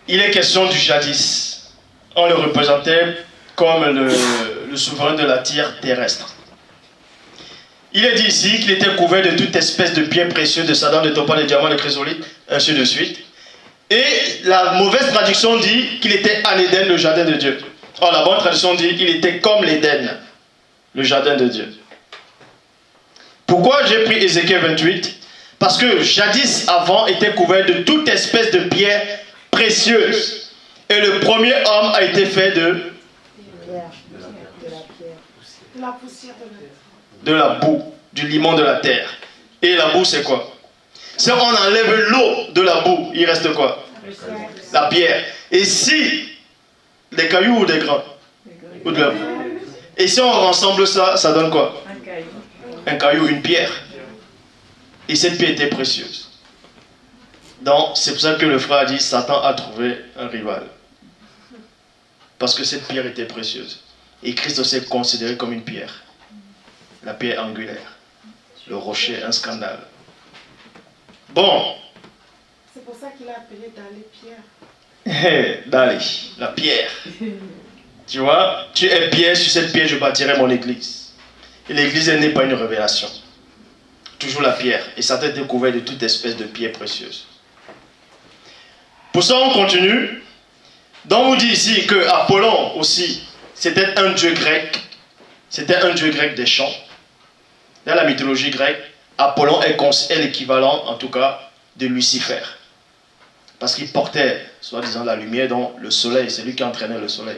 Il est question du jadis. On le représentait comme le souverain de la terre terrestre. Il est dit ici qu'il était couvert de toute espèce de biens précieux, de Satan, de topaz, de diamants, de chrysolite, ainsi de suite. Et la mauvaise traduction dit qu'il était en Éden, le jardin de Dieu. Or, la bonne traduction dit qu'il était comme l'Éden, le jardin de Dieu. Pourquoi j'ai pris Ézéchiel 28? Parce que jadis, avant, était couvert de toute espèce de pierres précieuses. Et le premier homme a été fait de la poussière de la boue, du limon de la terre. Et la boue, c'est quoi? Si on enlève l'eau de la boue, il reste quoi? La pierre. Et si des cailloux ou des grains? Ou de la boue. Et si on rassemble ça, ça donne quoi? Un caillou, une pierre. Et cette pierre était précieuse. Donc, c'est pour ça que le frère a dit, Satan a trouvé un rival. Parce que cette pierre était précieuse. Et Christ aussi est considéré comme une pierre. La pierre angulaire. Le rocher, un scandale. Bon. C'est pour ça qu'il a appelé Dalé Pierre. Dalé, la pierre. Tu vois, tu es pierre, sur cette pierre je bâtirai mon église. Et l'église n'est pas une révélation. Toujours la pierre. Et Satan est couvert de toute espèce de pierre précieuse. Pour ça, on continue. Donc, on vous dit ici que Apollon aussi, c'était un dieu grec. C'était un dieu grec des champs. Dans la mythologie grecque, Apollon est l'équivalent, en tout cas, de Lucifer. Parce qu'il portait, soi-disant, la lumière dans le soleil. C'est lui qui entraînait le soleil.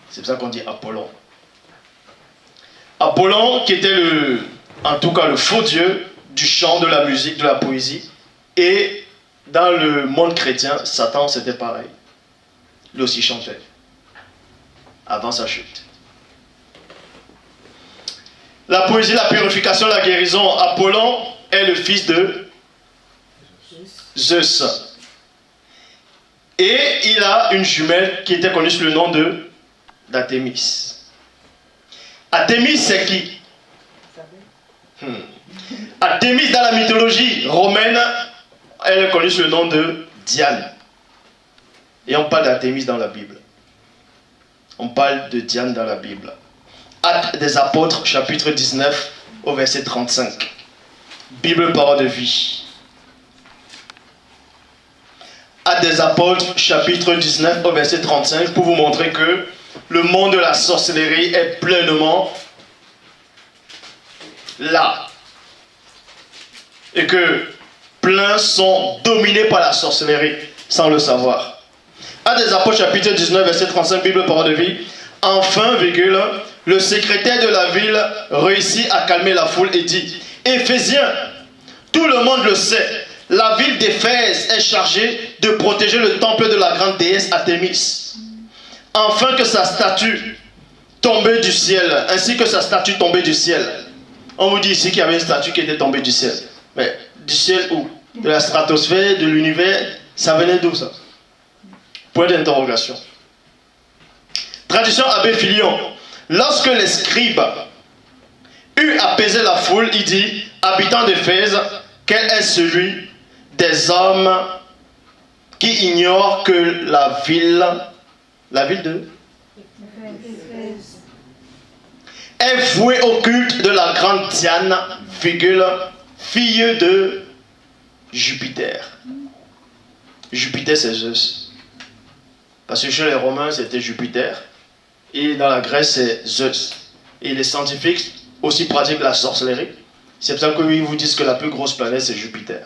C'est pour ça qu'on dit Apollon. Apollon, qui était en tout cas le faux dieu du chant, de la musique, de la poésie. Et dans le monde chrétien, Satan, c'était pareil. Lui aussi chantait. Avant sa chute. La poésie, la purification, la guérison. Apollon est le fils de Zeus. Et il a une jumelle qui était connue sous le nom d'Artémis. Artémis, c'est qui? Artémis, dans la mythologie romaine, elle est connue sous le nom de Diane. Et on parle d'Artémis dans la Bible. On parle de Diane dans la Bible. Actes des Apôtres, chapitre 19, au verset 35. Bible, parole de vie. Actes des Apôtres, chapitre 19, au verset 35, pour vous montrer que le monde de la sorcellerie est pleinement là. Et que plein sont dominés par la sorcellerie, sans le savoir. Actes des Apôtres, chapitre 19, verset 35, Bible, parole de vie. Enfin, virgule, le secrétaire de la ville réussit à calmer la foule et dit: Éphésiens, tout le monde le sait, la ville d'Éphèse est chargée de protéger le temple de la grande déesse Artémis, afin que sa statue tombée du ciel, ainsi que sa statue tombée du ciel. On vous dit ici qu'il y avait une statue qui était tombée du ciel. Mais du ciel où? De la stratosphère, de l'univers, ça venait d'où ça? Point d'interrogation. Tradition Abbé Filion. Lorsque les scribes eut apaisé la foule, il dit: habitants d'Éphèse, quel est celui des hommes qui ignorent que la ville de est vouée au culte de la grande Diane, virgule, fille de Jupiter. Jupiter, c'est Zeus. Parce que chez les Romains, c'était Jupiter. Et dans la Grèce, c'est Zeus. Et les scientifiques aussi pratiquent la sorcellerie. C'est pour ça qu'ils vous disent que la plus grosse planète, c'est Jupiter.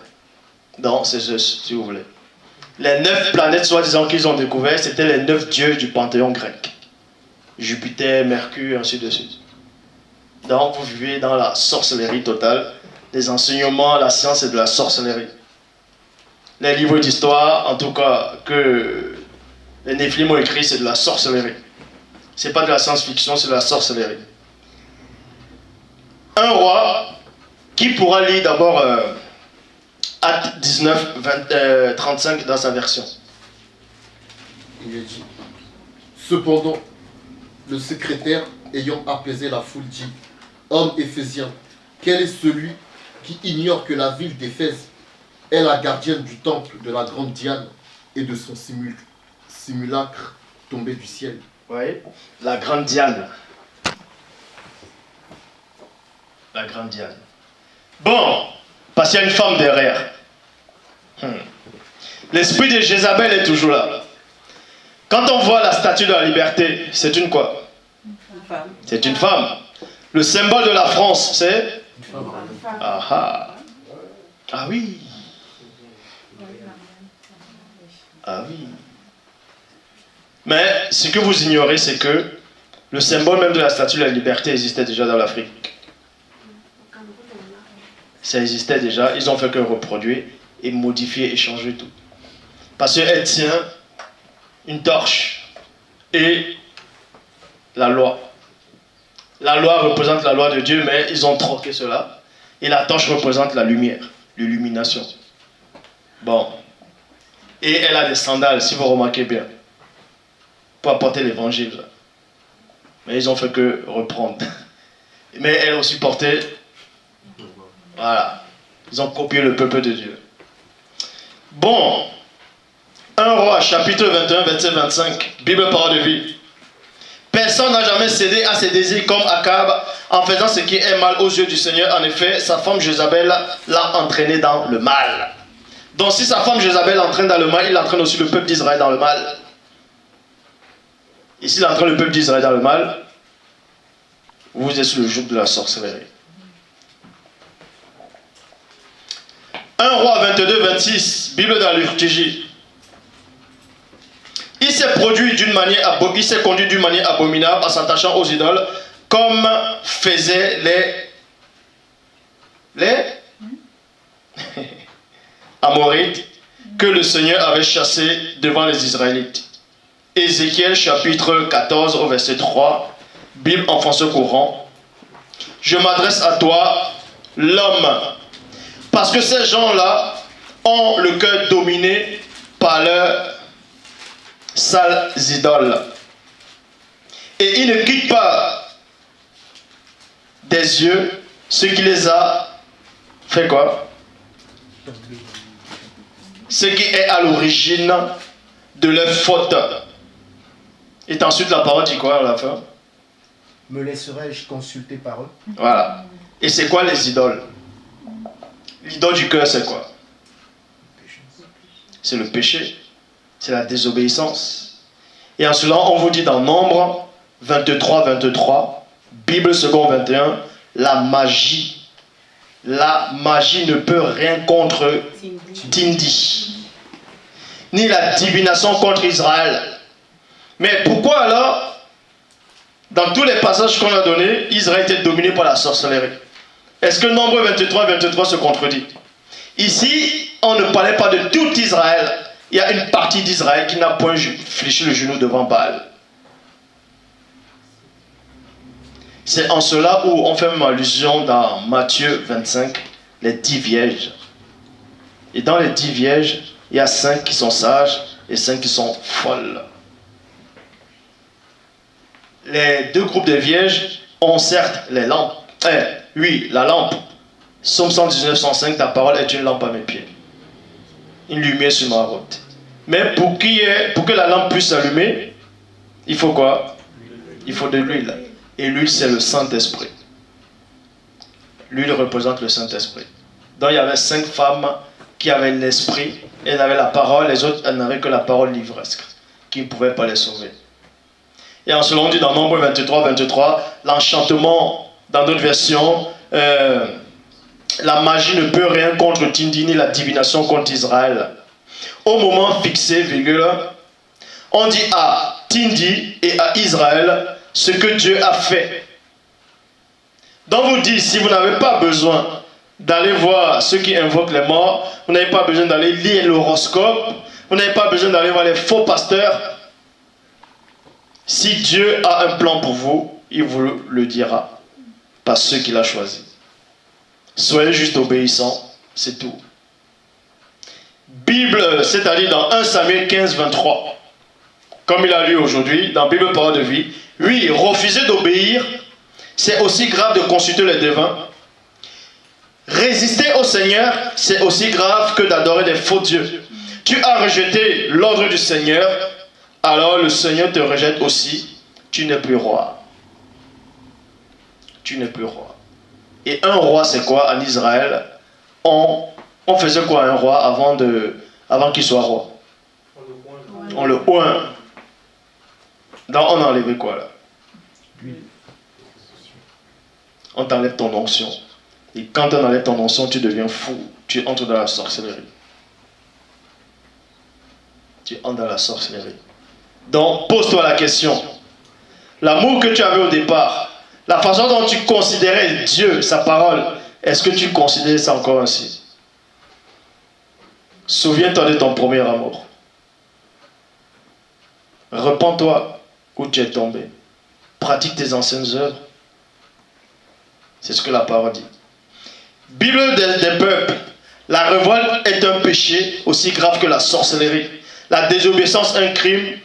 Non, c'est Zeus, si vous voulez. Les 9 planètes, soi-disant qu'ils ont découvert, c'était les 9 dieux du panthéon grec. Jupiter, Mercure, ainsi de suite. Donc, vous vivez dans la sorcellerie totale. Les enseignements, la science, c'est de la sorcellerie. Les livres d'histoire, en tout cas, que les Néphilim ont écrit, c'est de la sorcellerie. C'est pas de la science-fiction, c'est de la sorcellerie. Un roi qui pourra lire d'abord Acte 19, 35 dans sa version. Il est dit: cependant, le secrétaire, ayant apaisé la foule, dit: Homme éphésien, quel est celui qui ignore que la ville d'Éphèse est la gardienne du temple de la grande Diane et de son simulacre tombé du ciel. Oui. La grande Diane. La grande Diane. Bon, parce qu'il y a une femme derrière. L'esprit de Jézabel est toujours là. Quand on voit la statue de la liberté, c'est une quoi? C'est une femme. Le symbole de la France, c'est? Ah oui. Ah oui. Mais ce que vous ignorez, c'est que le symbole même de la statue de la liberté existait déjà dans l'Afrique. Ça existait déjà, ils ont fait que reproduire et modifier et changer tout. Parce qu'elle tient une torche et la loi. La loi représente la loi de Dieu, mais ils ont troqué cela. Et la torche représente la lumière, l'illumination. Bon. Et elle a des sandales, si vous remarquez bien, pour apporter l'évangile. Mais ils ont fait que reprendre. Mais elle aussi portait. Voilà. Ils ont copié le peuple de Dieu. Bon. 1 Roi, chapitre 21, verset 25. Bible, parole de vie. Personne n'a jamais cédé à ses désirs comme Akab en faisant ce qui est mal aux yeux du Seigneur. En effet, sa femme Jézabel l'a entraîné dans le mal. Donc si sa femme Jézabel l'entraîne dans le mal, il entraîne aussi le peuple d'Israël dans le mal. Et s'il entraîne le peuple d'Israël dans le mal, vous êtes sur le joug de la sorcellerie. 1 Roi 22, 26, Bible dans la liturgie. Il s'est conduit d'une manière abominable en s'attachant aux idoles, comme faisaient les Amorites que le Seigneur avait chassés devant les Israélites. Ézéchiel chapitre 14 au verset 3, Bible en français courant. Je m'adresse à toi, l'homme, parce que ces gens-là ont le cœur dominé par leurs sales idoles. Et ils ne quittent pas des yeux ce qui les a fait quoi? Ce qui est à l'origine de leur faute. Et ensuite la parole dit quoi à la fin? Me laisserai-je consulter par eux? Voilà. Et c'est quoi les idoles? L'idole du cœur, c'est quoi? C'est le péché. C'est la désobéissance. Et en cela, on vous dit dans Nombre 23, 23, Bible second 21, la magie. La magie ne peut rien contre Tindi, ni la divination contre Israël. Mais pourquoi alors, dans tous les passages qu'on a donnés, Israël était dominé par la sorcellerie? Est-ce que Nombre 23, 23 se contredit? Ici, on ne parlait pas de tout Israël. Il y a une partie d'Israël qui n'a point fléchi le genou devant Baal. C'est en cela où on fait même allusion dans Matthieu 25, les 10 vierges. Et dans les 10 vierges, il y a 5 qui sont sages et 5 qui sont folles. Les deux groupes de vierges ont certes les lampes. Oui, la lampe. Somme 119, 105, ta parole est une lampe à mes pieds. Une lumière sur ma route. Mais pour que la lampe puisse s'allumer, il faut quoi? Il faut de l'huile. Et l'huile, c'est le Saint-Esprit. L'huile représente le Saint-Esprit. Donc il y avait 5 femmes qui avaient l'esprit, elles avaient la parole, les autres, elles n'avaient que la parole livresque, qui ne pouvait pas les sauver. Et en cela, on dit dans Nombre 23, 23, l'enchantement, dans d'autres versions, la magie ne peut rien contre Tindi, ni la divination contre Israël. Au moment fixé, virgule, on dit à Tindi et à Israël ce que Dieu a fait. Donc vous dites, si vous n'avez pas besoin d'aller voir ceux qui invoquent les morts, vous n'avez pas besoin d'aller lire l'horoscope, vous n'avez pas besoin d'aller voir les faux pasteurs. Si Dieu a un plan pour vous, il vous le dira par ceux qu'il a choisis. Soyez juste obéissants, c'est tout. Bible, c'est-à-dire dans 1 Samuel 15, 23, comme il a lu aujourd'hui, dans Bible Parole de Vie, oui, refuser d'obéir, c'est aussi grave de consulter les devins. Résister au Seigneur, c'est aussi grave que d'adorer des faux dieux. Tu as rejeté l'ordre du Seigneur alors le Seigneur te rejette aussi, tu n'es plus roi. Tu n'es plus roi. Et un roi, c'est quoi en Israël? On faisait quoi un roi avant qu'il soit roi? On le oint. Donc on enlevait quoi là? On t'enlève ton onction. Et quand on enlève ton onction, tu deviens fou. Tu entres dans la sorcellerie. Tu entres dans la sorcellerie. Donc pose-toi la question. L'amour que tu avais au départ, la façon dont tu considérais Dieu, sa parole, est-ce que tu considères ça encore ainsi? Souviens-toi de ton premier amour. Repends-toi où tu es tombé. Pratique tes anciennes œuvres. C'est ce que la parole dit. Bible des peuples. La révolte est un péché aussi grave que la sorcellerie. La désobéissance un crime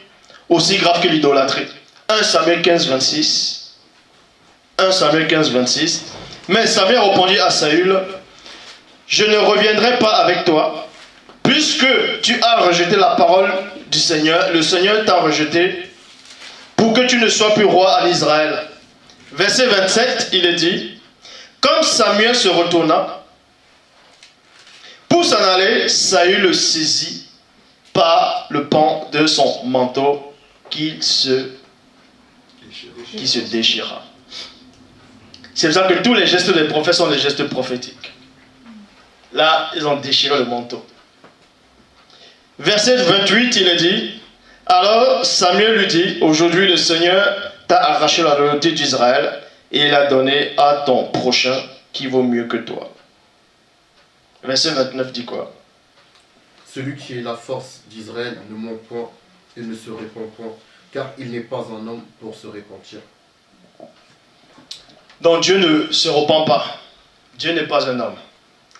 aussi grave que l'idolâtrie. 1 Samuel 15, 26. 1 Samuel 15, 26. Mais Samuel répondit à Saül, je ne reviendrai pas avec toi, puisque tu as rejeté la parole du Seigneur, le Seigneur t'a rejeté pour que tu ne sois plus roi en Israël. Verset 27, il est dit, comme Samuel se retourna pour s'en aller, Saül le saisit par le pan de son manteau qui se déchira. C'est pour ça que tous les gestes des prophètes sont des gestes prophétiques. Là, ils ont déchiré le manteau. Verset 28, il est dit, alors Samuel lui dit, aujourd'hui le Seigneur t'a arraché la loyauté d'Israël et il a donné à ton prochain qui vaut mieux que toi. Verset 29 dit quoi? Celui qui est la force d'Israël ne ment point et ne se répand point, car il n'est pas un homme pour se repentir. Donc Dieu ne se repent pas. Dieu n'est pas un homme.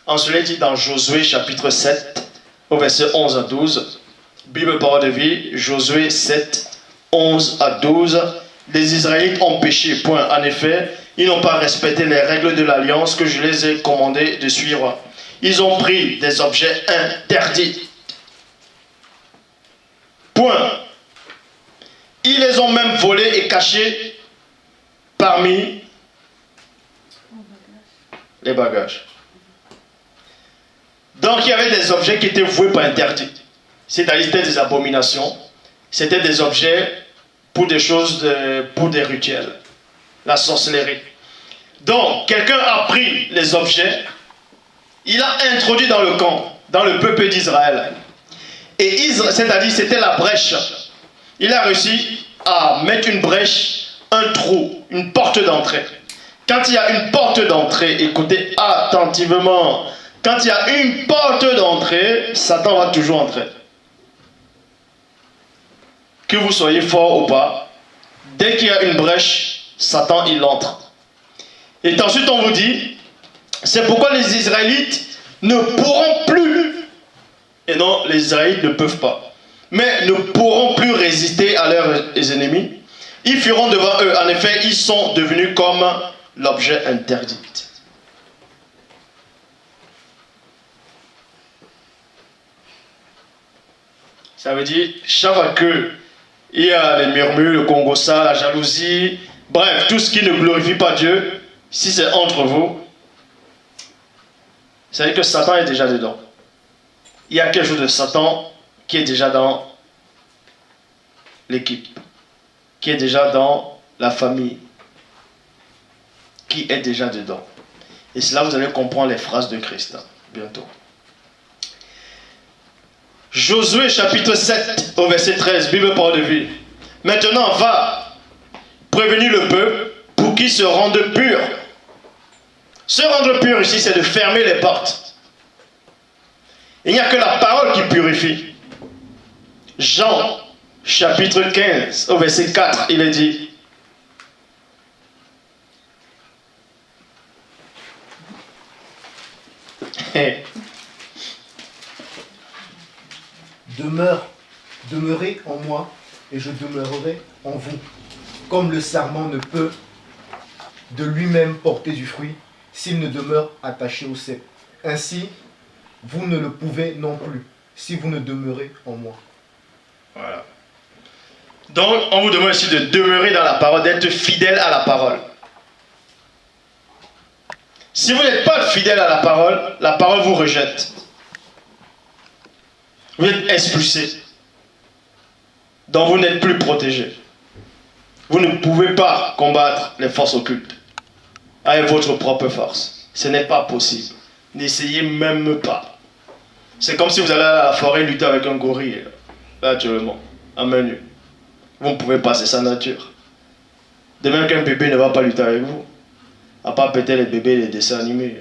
Ensuite, il dit dans Josué chapitre 7, au verset 11 à 12, Bible parole de vie, Josué 7, 11 à 12, les Israélites ont péché, point. En effet, ils n'ont pas respecté les règles de l'alliance que je les ai commandé de suivre. Ils ont pris des objets interdits. Point. Ils les ont même volés et cachés parmi les bagages. Donc il y avait des objets qui étaient voués par interdit. C'est-à-dire c'était des abominations. C'était des objets pour des choses, pour des rituels. La sorcellerie. Donc quelqu'un a pris les objets, il a introduit dans le camp, dans le peuple d'Israël. Et c'est-à-dire c'était la brèche. Il a réussi à mettre une brèche, un trou, une porte d'entrée. Quand il y a une porte d'entrée, écoutez attentivement, quand il y a une porte d'entrée, Satan va toujours entrer. Que vous soyez fort ou pas, dès qu'il y a une brèche, Satan il entre. Et ensuite on vous dit, c'est pourquoi les Israélites ne pourront plus, et non, les Israélites ne peuvent pas, mais ne pourront plus résister à leurs ennemis. Ils fuiront devant eux. En effet, ils sont devenus comme l'objet interdit. Ça veut dire, chaque fois qu'il y a les murmures, le congossa, la jalousie, bref, tout ce qui ne glorifie pas Dieu, si c'est entre vous, ça veut dire que Satan est déjà dedans. Il y a quelque chose de Satan qui est déjà dans l'équipe, qui est déjà dans la famille, qui est déjà dedans. Et c'est là que vous allez comprendre les phrases de Christ, bientôt. Josué chapitre 7 au verset 13, Bible parole de vie. Maintenant va prévenir le peuple pour qu'il se rende pur. Se rendre pur ici, c'est de fermer les portes. Il n'y a que la parole qui purifie. Jean chapitre 15 au verset 4, il est dit. Demeurez en moi et je demeurerai en vous. Comme le sarment ne peut de lui-même porter du fruit s'il ne demeure attaché au cep. Ainsi, vous ne le pouvez non plus si vous ne demeurez en moi. Voilà. Donc, on vous demande aussi de demeurer dans la parole, d'être fidèle à la parole. Si vous n'êtes pas fidèle à la parole vous rejette. Vous êtes expulsé. Donc, vous n'êtes plus protégé. Vous ne pouvez pas combattre les forces occultes avec votre propre force. Ce n'est pas possible. N'essayez même pas. C'est comme si vous allez à la forêt lutter avec un gorille, là, actuellement, à main nue. Vous ne pouvez pas, c'est sa nature. De même qu'un bébé ne va pas lutter avec vous. À part peut-être les bébés et les dessins animés.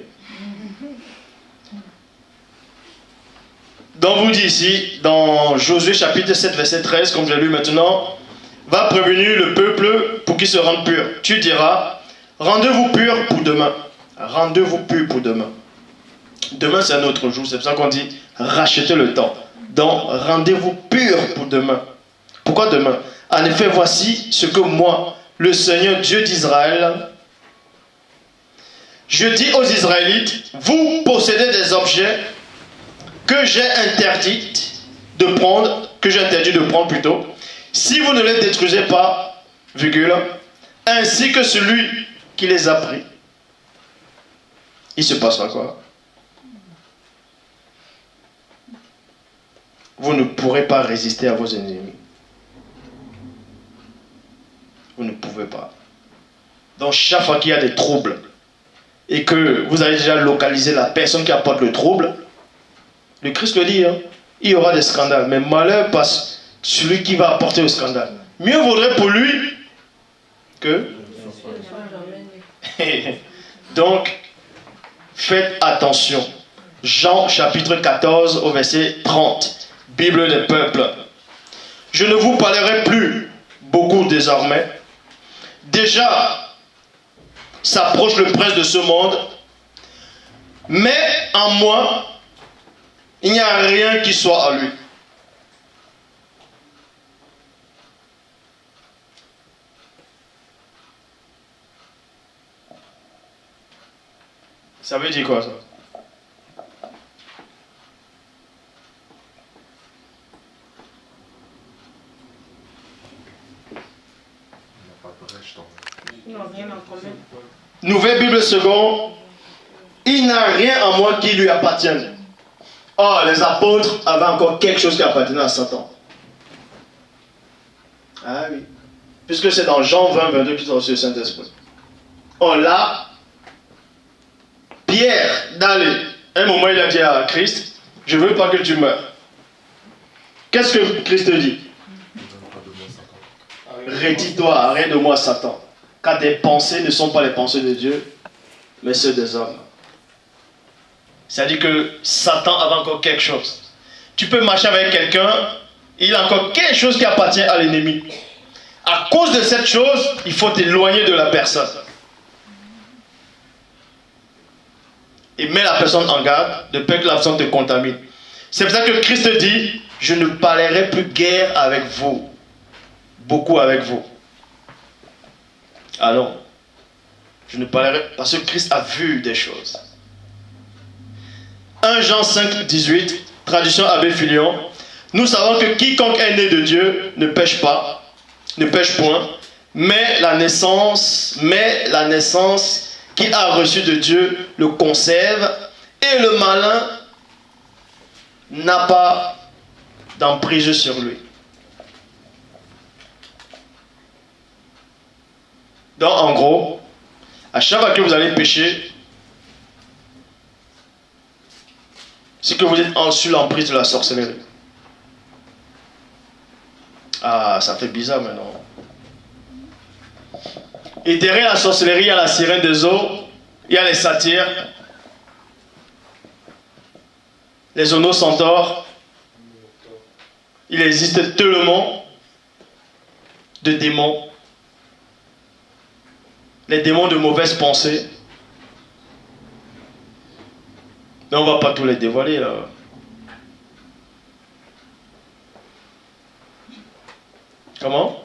Donc vous dit ici, dans Josué chapitre 7, verset 13, comme je l'ai lu maintenant, va prévenir le peuple pour qu'il se rende pur. Tu diras, rendez-vous pur pour demain. Rendez-vous pur pour demain. Demain c'est un autre jour, c'est pour ça qu'on dit, rachetez le temps. Donc rendez-vous pur pour demain. Pourquoi demain? En effet, voici ce que moi, le Seigneur Dieu d'Israël, je dis aux Israélites, vous possédez des objets que j'ai interdit de prendre, plutôt, si vous ne les détruisez pas, virgule, ainsi que celui qui les a pris. Il se passera quoi? Vous ne pourrez pas résister à vos ennemis. Vous ne pouvez pas. Donc chaque fois qu'il y a des troubles, et que vous avez déjà localisé la personne qui apporte le trouble, le Christ le dit, hein, il y aura des scandales. Mais malheur passe celui qui va apporter le scandale. Mieux vaudrait pour lui que... Donc, faites attention. Jean chapitre 14 au verset 30. Bible des peuples. Je ne vous parlerai plus beaucoup désormais. Déjà, s'approche le prince de ce monde, mais en moi, il n'y a rien qui soit à lui. Ça veut dire quoi ça? Non, rien en commun. Nouvelle Bible seconde, il n'a rien en moi qui lui appartienne. Or, les apôtres avaient encore quelque chose qui appartenait à Satan. Ah oui. Puisque c'est dans Jean 20, 22 qu'ils ont reçu le Saint-Esprit. Or là, Pierre, dans un moment, il a dit à Christ, je ne veux pas que tu meurs. Qu'est-ce que Christ dit? Retire-toi, arrête de moi, Satan. Car tes pensées ne sont pas les pensées de Dieu, mais ceux des hommes. C'est-à-dire que Satan avait encore quelque chose. Tu peux marcher avec quelqu'un, il a encore quelque chose qui appartient à l'ennemi. À cause de cette chose, il faut t'éloigner de la personne. Et mets la personne en garde de peur que la personne te contamine. C'est pour ça que Christ dit, je ne parlerai plus guère avec vous. Beaucoup avec vous. Ah non. Je ne parlerai pas parce que Christ a vu des choses. 1 Jean 5, 18, traduction Abbé Filion. Nous savons que quiconque est né de Dieu ne pêche pas, ne pêche point, mais la naissance qu'il a reçue de Dieu le conserve, et le malin n'a pas d'emprise sur lui. Donc en gros, à chaque fois que vous allez pécher, c'est que vous êtes sous l'emprise de la sorcellerie. Ah, ça fait bizarre maintenant. Et derrière la sorcellerie, il y a la sirène des eaux, il y a les satyres, les onos-centaures. Il existe tellement de démons. Les démons de mauvaises pensées. Mais on ne va pas tous les dévoiler là. Comment?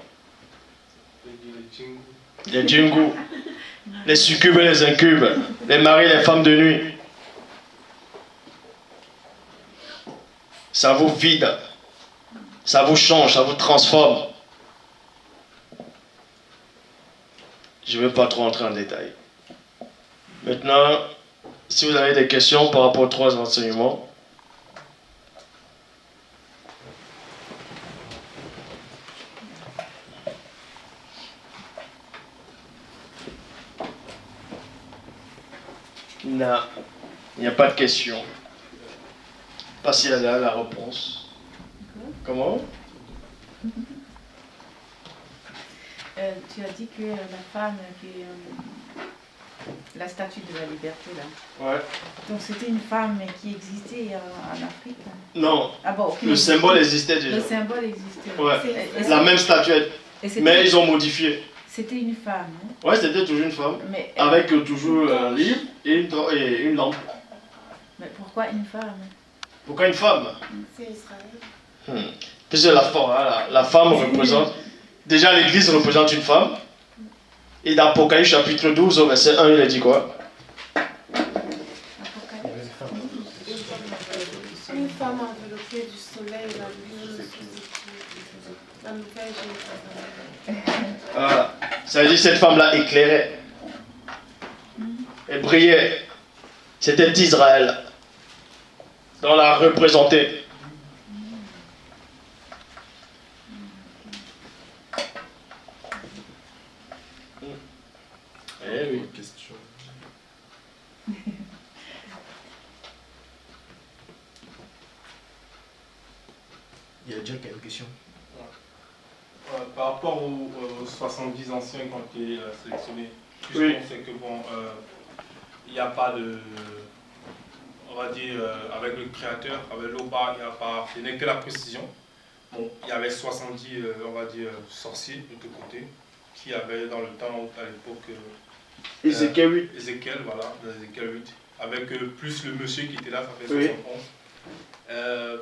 Les djingus, les succubes et les incubes, les maris et les femmes de nuit. Ça vous vide, ça vous change, ça vous transforme. Je ne vais pas trop entrer en détail. Maintenant, si vous avez des questions par rapport aux 3 enseignements, non, il n'y a pas de questions. Pas s'il y a là la réponse. Comment? Tu as dit que la femme qui la statue de la liberté là. Ouais. Donc c'était une femme qui existait en Afrique. Non. Ah bon, ok. Le symbole existait déjà. Le symbole existait. Ouais. Et La même statuette. Mais ils ont modifié. C'était une femme. Hein? Ouais, c'était toujours une femme. Mais, avec toujours un livre et une lampe. Mais pourquoi une femme? Pourquoi une femme? C'est Israël. Puisque la femme représente... Déjà, l'Église représente une femme. Et dans Apocalypse chapitre 12, au verset 1, il a dit quoi? Une femme enveloppée du soleil, la lune, la nouvelle Jérusalem. Voilà. Ça veut dire que cette femme-là éclairait. Elle brillait. C'était Israël. Dans la représenter. Eh oui. Question. Il y a déjà quelques questions. Par rapport aux 70 anciens qui ont été sélectionnés, ce oui. qu'on sait que bon, il n'y a pas de, on va dire, avec le créateur, avec l'Oba, il n'y a pas, ce n'est que la précision. Bon, il y avait 70, on va dire, sorciers de tous côtés, qui avaient dans le temps, à l'époque, Ézéchiel 8. Ézéchiel, voilà, dans Ézéchiel 8, avec plus le monsieur qui était là, ça fait Oui. 71.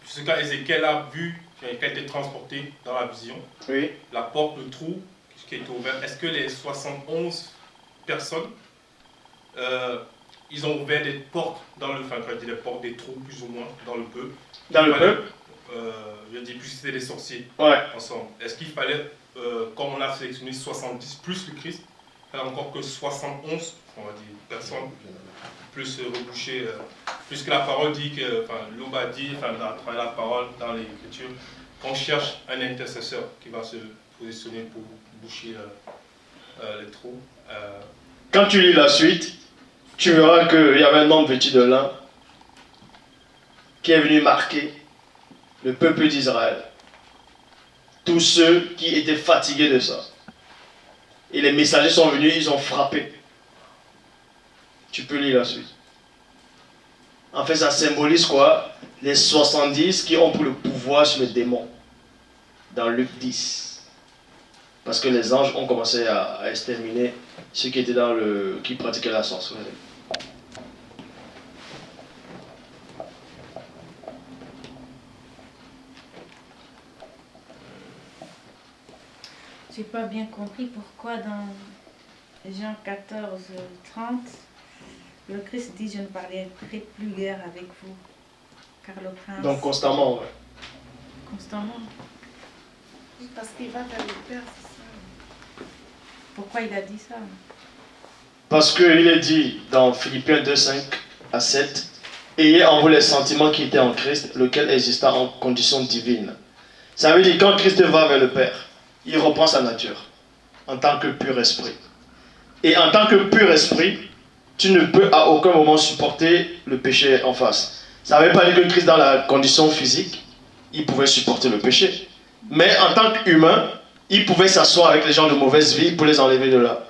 Ce quand Ézéchiel a vu, qui a été transporté dans la vision, Oui. la porte, le trou qui était ouvert, est-ce que les 71 personnes, ils ont ouvert des portes dans le, enfin, des portes, des trous plus ou moins dans le peuple? Dans le peuple? Je dis plus c'était des sorciers Ouais. ensemble. Est-ce qu'il fallait, comme on a sélectionné 70 plus le Christ, il fallait encore que 71, on va dire, personnes plus reboucher, puisque la parole dit que, enfin, l'Oba dit, enfin, à travers la parole dans l'écriture, qu'on cherche un intercesseur qui va se positionner pour boucher les trous. Quand tu lis la suite, tu verras qu'il y avait un homme vêtu de lin qui est venu marquer le peuple d'Israël. Tous ceux qui étaient fatigués de ça. Et les messagers sont venus, ils ont frappé. Tu peux lire la suite. En fait, ça symbolise quoi? Les 70 qui ont pris le pouvoir sur les démons. Dans Luc 10. Parce que les anges ont commencé à exterminer ceux qui étaient qui pratiquaient la sorcellerie. J'ai pas bien compris pourquoi dans Jean 14, 30, le Christ dit: je ne parlerai plus guère avec vous, car le prince... Donc constamment, ouais. Constamment. Parce qu'il va vers le Père, c'est ça. Pourquoi il a dit ça? Parce qu'il est dit dans Philippiens 2, 5 à 7, ayez en vous les sentiments qui étaient en Christ, lequel exista en condition divine. Ça veut dire quand Christ va vers le Père, il reprend sa nature en tant que pur esprit. Et en tant que pur esprit, tu ne peux à aucun moment supporter le péché en face. Ça ne veut pas dire que Christ, dans la condition physique, il pouvait supporter le péché. Mais en tant qu'humain, il pouvait s'asseoir avec les gens de mauvaise vie pour les enlever de là.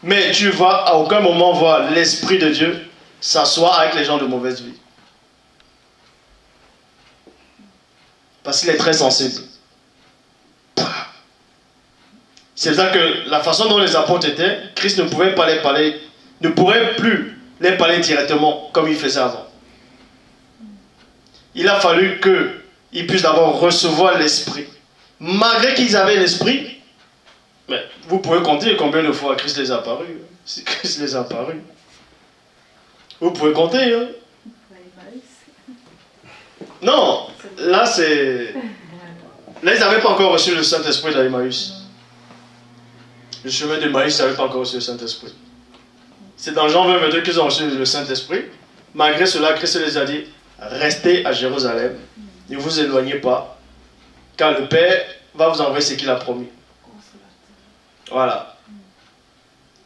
Mais tu vas à aucun moment voir l'Esprit de Dieu s'asseoir avec les gens de mauvaise vie. Parce qu'il est très sensible. C'est pour ça que la façon dont les apôtres étaient, Christ ne pouvait pas les parler, ne pourrait plus les parler directement comme il faisait avant. Il a fallu qu'ils puissent d'abord recevoir l'Esprit. Malgré qu'ils avaient l'Esprit, mais vous pouvez compter combien de fois Christ les a apparus. Si Christ les a apparus. Vous pouvez compter. Hein? Non, là c'est... Là ils n'avaient pas encore reçu le Saint-Esprit d'Emmaüs. Le chemin de Maïs n'avait pas encore reçu le Saint-Esprit. C'est dans Jean 20, 22 qu'ils ont reçu le Saint-Esprit. Malgré cela, Christ les a dit, restez à Jérusalem, ne vous éloignez pas, car le Père va vous envoyer ce qu'il a promis. Voilà.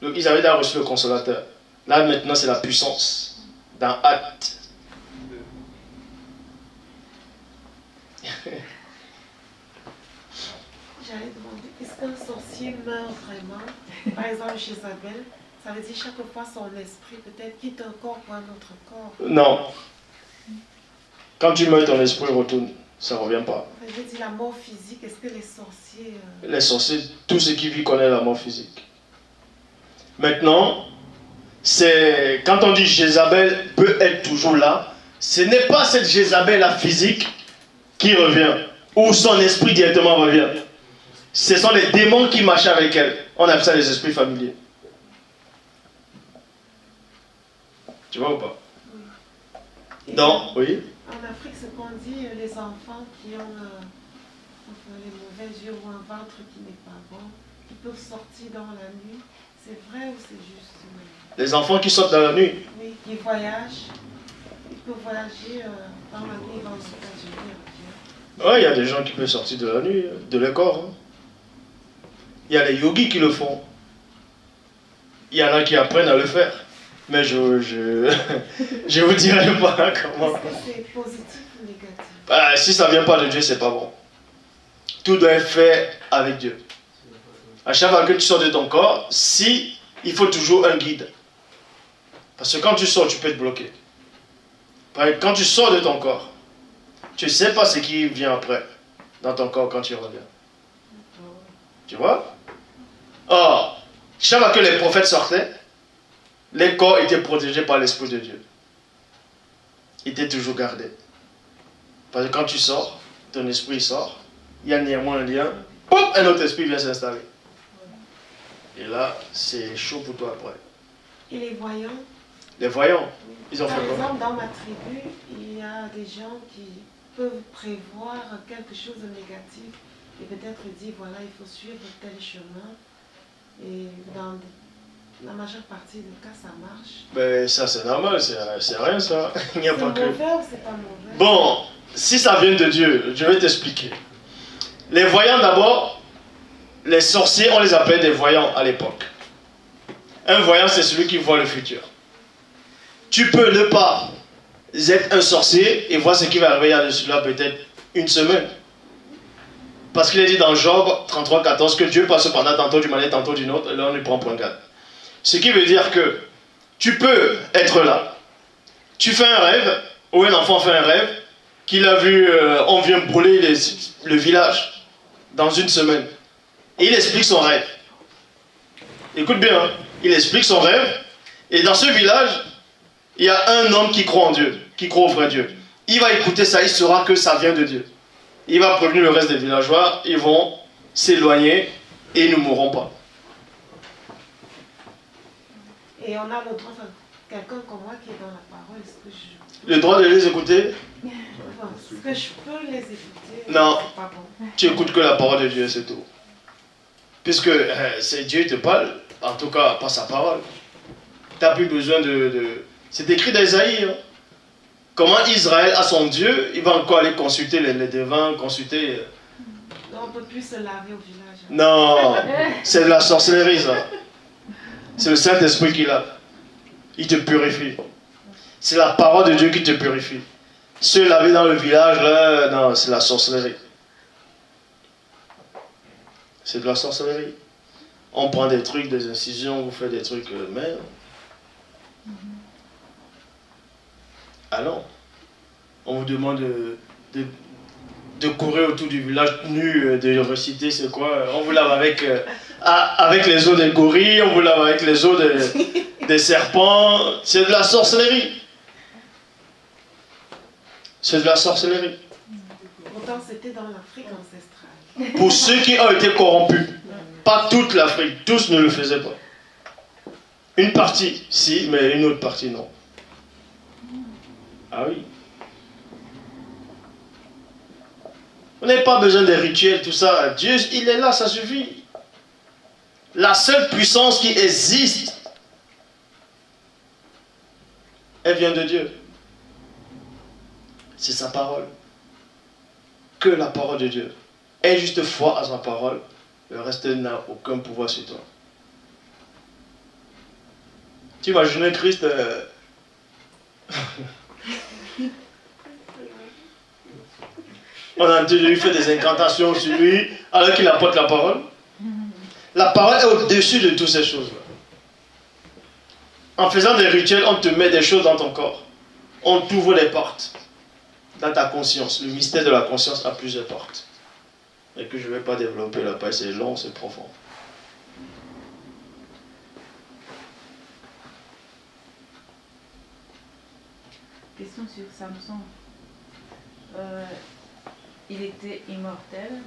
Donc ils avaient déjà reçu le consolateur. Là maintenant c'est la puissance. Dans Actes. J'allais demander, est-ce qu'un sorcier meurt vraiment? Par exemple, Jézabel, ça veut dire chaque fois son esprit peut-être quitte un corps pour un autre corps. Non. Quand tu meurs, ton esprit retourne. Ça ne revient pas. Je veux dire la mort physique, est-ce que les sorciers... Les sorciers, tout ce qui vit connaît la mort physique. Maintenant, c'est quand on dit Jézabel peut être toujours là, ce n'est pas cette Jézabel la physique qui revient, ou son esprit directement revient. Ce sont les démons qui marchent avec elle. On appelle ça les esprits familiers. Tu vois ou pas? Oui. Non, oui. En Afrique, ce qu'on dit, les enfants qui ont les mauvais yeux ou un ventre qui n'est pas bon, ils peuvent sortir dans la nuit. C'est vrai ou c'est juste? Les enfants qui sortent dans la nuit. Oui, qui voyagent. Ils peuvent voyager dans la nuit, ils vont aux États-Unis. Oui, il y a des gens qui peuvent sortir de la nuit, de leur corps. Hein. Il y a les yogis qui le font. Il y en a qui apprennent à le faire. Mais je vous dirai pas comment. Est-ce que c'est positif ou négatif? Si ça ne vient pas de Dieu, c'est pas bon. Tout doit être fait avec Dieu. À chaque fois que tu sors de ton corps, il faut toujours un guide. Parce que quand tu sors, tu peux te bloquer. Quand tu sors de ton corps, tu ne sais pas ce qui vient après dans ton corps quand tu reviens. Tu vois? Or, chaque fois que les prophètes sortaient, les corps étaient protégés par l'Esprit de Dieu. Ils étaient toujours gardés. Parce que quand tu sors, ton esprit sort, il y a néanmoins un lien, pop, un autre esprit vient s'installer. Et là, c'est chaud pour toi après. Et les voyants? Les voyants, ils ont fait Par quoi? exemple, dans ma tribu, il y a des gens qui peuvent prévoir quelque chose de négatif et peut-être dire, voilà, il faut suivre tel chemin. Et dans la majeure partie des cas, ça marche. Mais ça, c'est normal, c'est rien ça. Il n'y a C'est pas que... mauvais ou c'est pas mauvais? Bon, si ça vient de Dieu, je vais t'expliquer. Les voyants d'abord, les sorciers, on les appelait des voyants à l'époque. Un voyant, c'est celui qui voit le futur. Tu peux ne pas être un sorcier et voir ce qui va arriver à cela peut-être une semaine. Parce qu'il est dit dans Job 33, 14 que Dieu passe pendant tantôt d'une manière, tantôt d'une autre, et là on lui prend point garde. Ce qui veut dire que tu peux être là, tu fais un rêve, ou un enfant fait un rêve, qu'il a vu, on vient brûler le village dans une semaine. Et il explique son rêve. Écoute bien, hein, il explique son rêve, et dans ce village, il y a un homme qui croit en Dieu, qui croit au vrai Dieu. Il va écouter ça, il saura que ça vient de Dieu. Il va prévenir le reste des villageois, ils vont s'éloigner et ils ne mourront pas. Et on a le droit, quelqu'un comme moi qui est dans la parole, est-ce que je... Le droit de les écouter? Est-ce que je peux les écouter? Non. C'est pas bon. Tu écoutes que la parole de Dieu, c'est tout. Puisque c'est Dieu qui te parle, en tout cas par sa parole. Tu n'as plus besoin de... C'est écrit dans Isaïe. Hein. Comment Israël a son Dieu, il va encore aller consulter les devins, consulter... Donc on ne peut plus se laver au village. Hein. Non, c'est de la sorcellerie ça. C'est le Saint-Esprit qui l'a. Il te purifie. C'est la parole de Dieu qui te purifie. Se laver dans le village, là, non, c'est la sorcellerie. C'est de la sorcellerie. On prend des trucs, des incisions, vous faites des trucs, merde. Ah non. On vous demande de courir autour du village nu, de réciter, c'est quoi? On vous lave avec les os des gorilles, on vous lave avec les os des serpents. C'est de la sorcellerie. C'est de la sorcellerie. Pourtant, c'était dans l'Afrique ancestrale. Pour ceux qui ont été corrompus, pas toute l'Afrique, tous ne le faisaient pas. Une partie, si, mais une autre partie, non. Ah oui. On n'a pas besoin des rituels, tout ça. Dieu, il est là, ça suffit. La seule puissance qui existe, elle vient de Dieu. C'est sa parole. Que la parole de Dieu. Aie juste foi à sa parole. Le reste n'a aucun pouvoir sur toi. Tu imagines Christ... On a lui fait des incantations sur lui alors qu'il apporte la parole. La parole est au-dessus de toutes ces choses-là. En faisant des rituels, on te met des choses dans ton corps. On t'ouvre des portes dans ta conscience. Le mystère de la conscience a plusieurs portes. Et que je ne vais pas développer là, parce que c'est long, c'est profond. Question sur Samson. Il était immortel,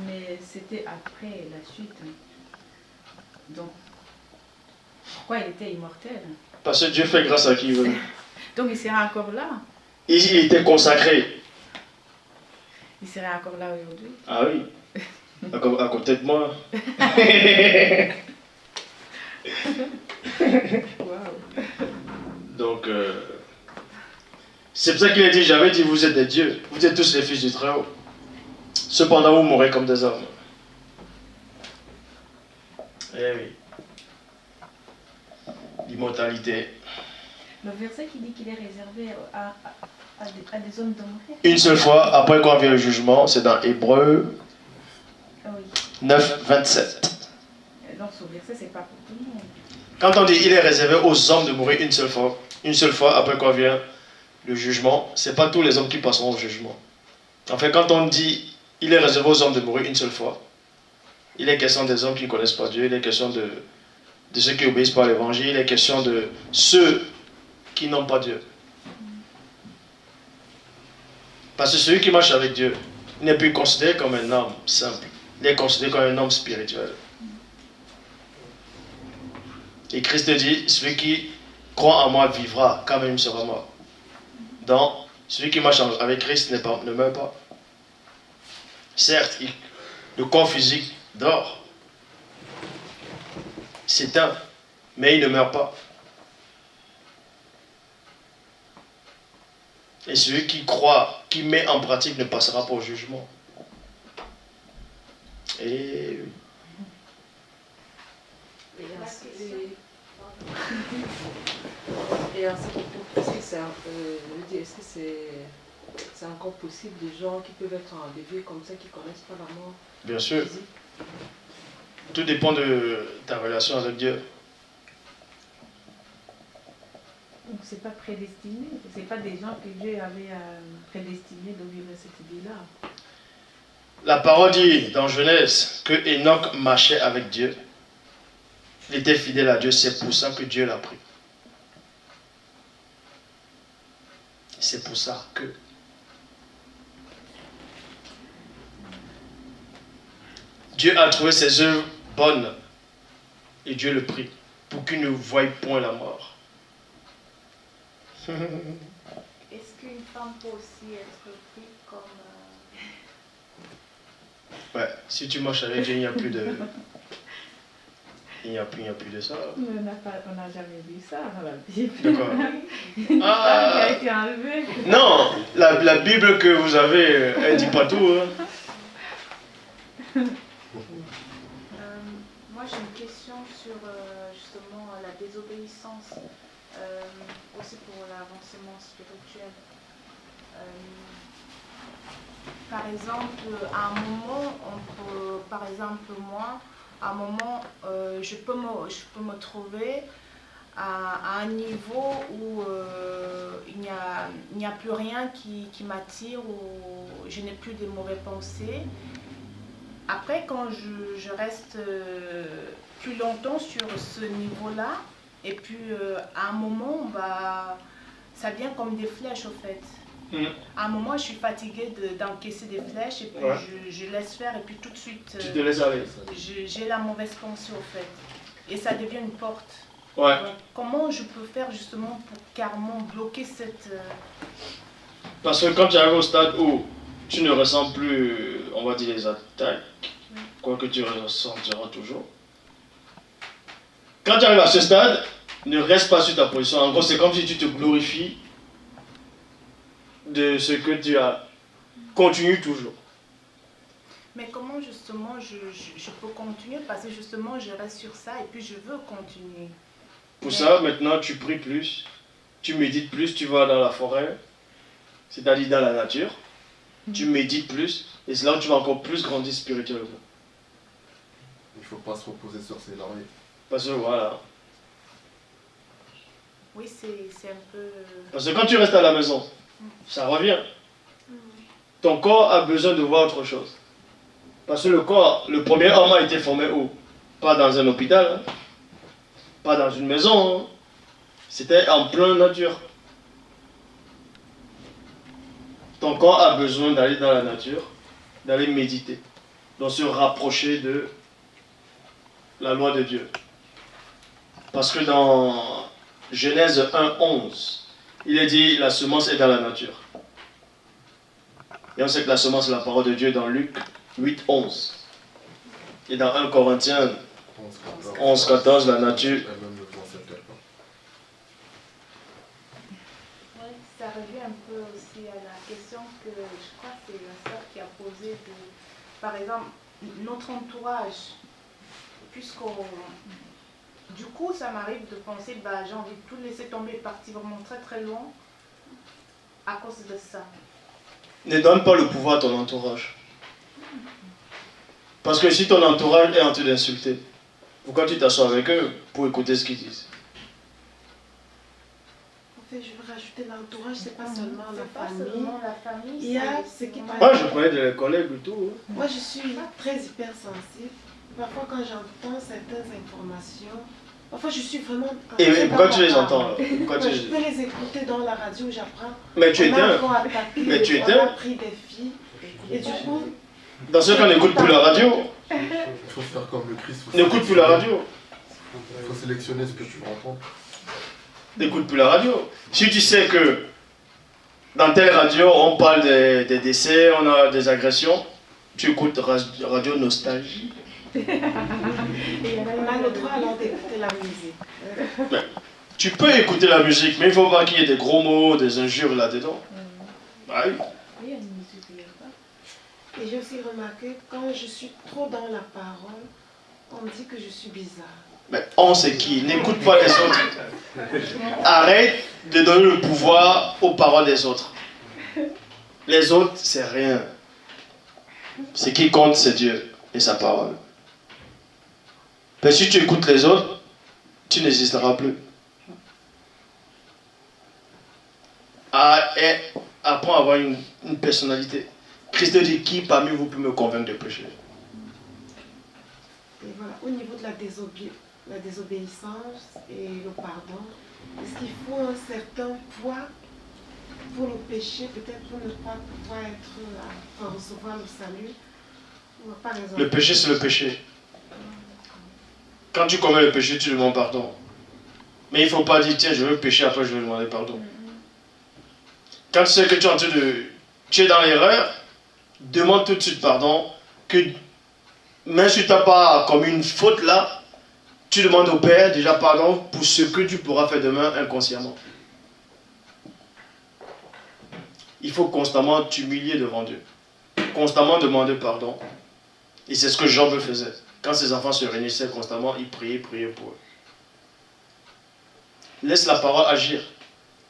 mais c'était après la chute. Donc, pourquoi il était immortel? Parce que Dieu fait grâce à qui il veut. Donc il sera encore là. Il était consacré. Il serait encore là aujourd'hui. Ah oui. À côté de moi. Wow. Donc, c'est pour ça qu'il a dit, j'avais dit, vous êtes des dieux. Vous êtes tous les fils du Très-Haut. Cependant, vous mourrez comme des hommes. Eh oui. L'immortalité. Le verset qui dit qu'il est réservé à des hommes de mourir. Une seule fois, après qu'on vient le jugement, c'est dans Hébreux Ah oui. 9, 27. Donc ce verset, c'est pas pour tout le monde. Quand on dit il est réservé aux hommes de mourir une seule fois après qu'on vient le jugement, c'est pas tous les hommes qui passeront au jugement. En fait, quand on dit il est réservé aux hommes de mourir une seule fois, il est question des hommes qui ne connaissent pas Dieu, il est question de ceux qui obéissent pas à l'évangile, il est question de ceux qui n'ont pas Dieu. Parce que celui qui marche avec Dieu n'est plus considéré comme un homme simple, il est considéré comme un homme spirituel. Et Christ dit, celui qui croit en moi vivra quand même il sera mort. Donc, celui qui marche avec Christ ne meurt pas. Certes, le corps physique dort, s'éteint, mais il ne meurt pas. Et celui qui croit, qui met en pratique, ne passera pas au jugement. Et est-ce que c'est encore possible des gens qui peuvent être enlevés comme ça, qui ne connaissent pas la mort? Bien sûr. Tout dépend de ta relation avec Dieu. Donc c'est pas prédestiné, c'est pas des gens que Dieu avait prédestinés de vivre cette vie-là. La parole dit dans Genèse que Enoch marchait avec Dieu. Il était fidèle à Dieu, c'est pour ça que Dieu l'a pris. C'est pour ça que. Dieu a trouvé ses œuvres bonnes et Dieu le prit pour qu'il ne voie point la mort. Est-ce qu'une femme peut aussi être prise comme... Ouais, si tu marches avec Dieu, il n'y a plus de... Il n'y a plus de ça. On n'a jamais vu ça dans la Bible. D'accord. Qui a été enlevée. Non, la Bible que vous avez, elle ne dit pas tout. Hein. Moi j'ai une question sur justement la désobéissance, aussi pour l'avancement spirituel. Par exemple, à un moment, par exemple moi, à un moment, je peux me trouver à un niveau où il n'y a plus rien qui m'attire, où je n'ai plus de mauvaises pensées. Après, quand je reste plus longtemps sur ce niveau-là, et puis à un moment, ça vient comme des flèches au fait. À un moment, je suis fatiguée d'encaisser des flèches, et puis ouais. je laisse faire, et puis tout de suite, Tu te laisses aller. j'ai la mauvaise pensée au fait. Et ça devient une porte. Ouais. Donc, comment je peux faire justement pour carrément bloquer cette... Parce que quand tu arrives au stade où tu ne ressens plus, on va dire, les attaques, quoique tu ressentiras toujours, Quand tu arrives à ce stade, ne reste pas sur ta position. En gros, c'est comme si tu te glorifies de ce que tu as. Continue toujours. Mais comment justement je peux continuer? Parce que justement je reste sur ça et puis je veux continuer. Pour ça, maintenant, tu pries plus, tu médites plus, tu vas dans la forêt, c'est-à-dire dans la nature, tu médites plus, et c'est là où tu vas encore plus grandir spirituellement. Il ne faut pas se reposer sur ses lauriers. Parce que voilà. Oui, c'est un peu... Parce que quand tu restes à la maison, ça revient. Ton corps a besoin de voir autre chose. Parce que le corps, le premier homme a été formé où? Pas dans un hôpital, hein. Pas dans une maison. Hein. C'était en pleine nature. Ton corps a besoin d'aller dans la nature, d'aller méditer, de se rapprocher de la loi de Dieu. Parce que dans Genèse 1:11, il est dit la semence est dans la nature. Et on sait que la semence est la parole de Dieu dans Luc 8:11. Et dans 1 Corinthiens 11:14, la nature. Oui, ça revient un peu aussi à la question que je crois que c'est la sœur qui a posée de, par exemple, notre entourage, puisqu'on... Du coup, ça m'arrive de penser, bah, j'ai envie de tout laisser tomber et partir vraiment très très loin à cause de ça. Ne donne pas le pouvoir à ton entourage. Parce que si ton entourage est en train d'insulter, pourquoi tu t'assois avec eux pour écouter ce qu'ils disent? En fait, je veux rajouter l'entourage, c'est pas seulement C'est la pas famille. seulement la famille, Il y a c'est- ce qui Moi, je parlais de les collègues et tout. Hein. Moi, je suis très hypersensible. Parfois, quand j'entends certaines informations, parfois je suis vraiment... Et pourquoi tu les dans la entends parole. alors? Pourquoi tu Je les... peux les écouter dans la radio, j'apprends. Mais tu On a éteins. encore attaqué, Mais tu on éteins. a pris des filles. Et du coup, Dans ce cas, n'écoute plus la radio. Il faut faire comme le Christ. N'écoute plus la radio. Il faut sélectionner ce que tu veux entendre. N'écoute plus la radio. Si tu sais que dans telle radio, on parle des décès, on a des agressions, tu écoutes radio nostalgie. on a le droit alors d'écouter la musique. Mais, tu peux écouter la musique, mais il ne faut pas qu'il y ait des gros mots, des injures là-dedans. Bah oui. Oui, il y a une musique, il y a pas. Et j'ai aussi remarqué, quand je suis trop dans la parole, on me dit que je suis bizarre. Mais on sait qui. N'écoute pas les autres. Arrête de donner le pouvoir aux paroles des autres. Les autres, c'est rien. Ce qui compte, c'est Dieu et sa parole. Mais si tu écoutes les autres, tu n'existeras plus. Apprends à avoir une personnalité. Christ dit, qui parmi vous peut me convaincre de pécher? Et voilà, au niveau de la désobéissance et le pardon, est-ce qu'il faut un certain poids pour le péché, peut-être pour ne pas pouvoir recevoir le salut? Ou par exemple, Le péché, c'est le péché. Quand tu commets le péché, tu demandes pardon. Mais il ne faut pas dire, tiens, je veux pécher, après je vais demander pardon. Quand tu sais que tu es en train de... Tu es dans l'erreur, demande tout de suite pardon. Que même si tu n'as pas comme une faute là, tu demandes au Père déjà pardon pour ce que tu pourras faire demain inconsciemment. Il faut constamment t'humilier devant Dieu. Constamment demander pardon. Et c'est ce que Job faisait. Quand ses enfants se réunissaient constamment, il priait pour eux. Laisse la parole agir.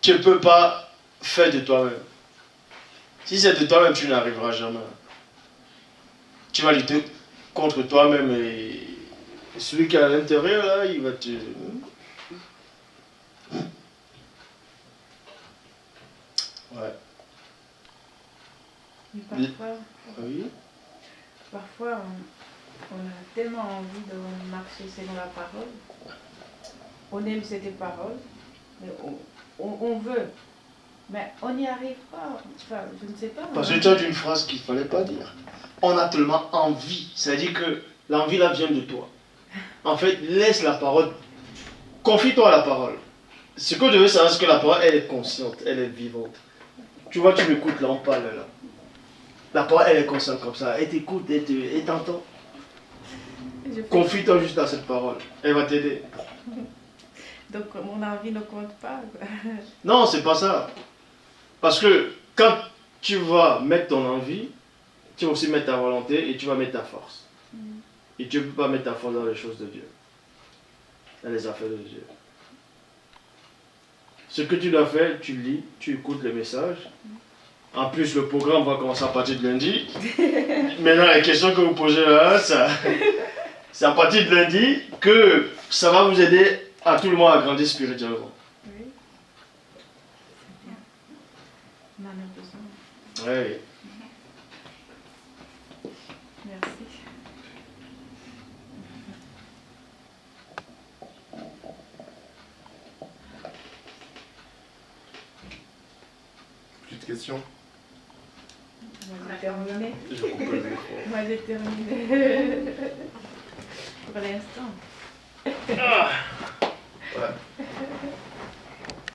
Tu ne peux pas faire de toi-même. Si c'est de toi-même, tu n'arriveras jamais. Tu vas lutter contre toi-même et celui qui est à l'intérieur, là, il va te... Ouais. Mais parfois, Oui. parfois on a tellement envie de marcher selon la parole. On aime cette parole, mais on veut. Mais on n'y arrive pas. Enfin, je ne sais pas. Parce que tu as dit une phrase qu'il ne fallait pas dire. On a tellement envie. C'est-à-dire que l'envie là vient de toi. En fait, laisse la parole. Confie-toi à la parole. Ce que je veux savoir, c'est que la parole, elle est consciente, elle est vivante. Tu vois, tu m'écoutes là, on parle là. La parole, elle est consciente comme ça. Elle t'écoute, elle t'entend. Je je fais. Confie-toi juste à cette parole. Elle va t'aider. Donc mon envie ne compte pas, quoi. Non, c'est pas ça. Parce que quand tu vas mettre ton envie, tu vas aussi mettre ta volonté et tu vas mettre ta force. Et tu ne peux pas mettre ta force dans les choses de Dieu, dans les affaires de Dieu. Ce que tu dois faire, tu lis, tu écoutes les messages. En plus, le programme va commencer à partir de lundi. Maintenant, les questions que vous posez là, c'est à partir de lundi que ça va vous aider à tout le monde à grandir spirituellement. Oui. C'est bien. On en a besoin. Oui. Merci. Petite question. Moi j'ai terminé. Je coupe le micro. Moi j'ai terminé. Pour l'instant. Ah.